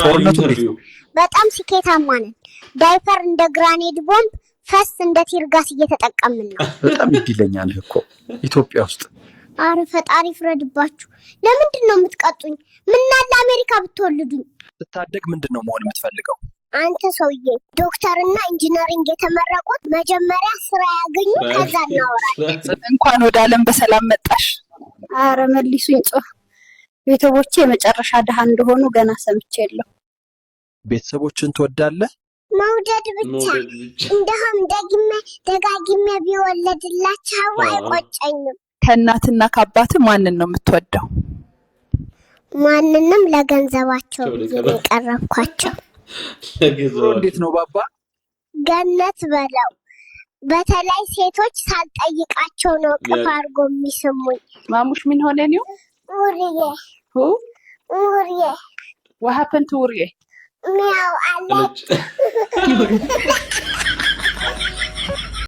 ጦርነቱ እንዴት ነው? በጣም ስኬታማ ነን። ዳይፐር እንደ ግራኔድ ቦምብ፣ ፈስ እንደ ቲርጋስ እየተጠቀምን ነው። በጣም እድለኛ ነህ እኮ ኢትዮጵያ ውስጥ። አረ ፈጣሪ ፍረድባችሁ። ለምንድን ነው የምትቀጡኝ? ምናለ አሜሪካ ብትወልዱኝ። ስታደግ ምንድን ነው መሆን የምትፈልገው? አንተ ሰውዬ ዶክተርና ኢንጂነሪንግ የተመረቁት መጀመሪያ ስራ ያገኙ ከዛ እናወራለን። እንኳን ወደ ዓለም በሰላም መጣሽ። አረ መልሱኝ ጾህ ቤተሰቦቼ የመጨረሻ ደሃ እንደሆኑ ገና ሰምቻለሁ። ቤተሰቦችን ትወዳለህ? መውደድ ብቻ እንደውም ደጋግሜ ቢወለድላቸው አይቆጨኝም። ከእናትና ከአባት ማንን ነው የምትወደው? ማንንም ለገንዘባቸው የቀረብኳቸው። እንዴት ነው ባባ? ገነት በለው። በተለይ ሴቶች ሳልጠይቃቸው ነው ቅፍ አድርጎ የሚስሙኝ። ማሙሽ ምን ሆነ ነው? ውርዬ What happened to Uriye? ሚያው አለች።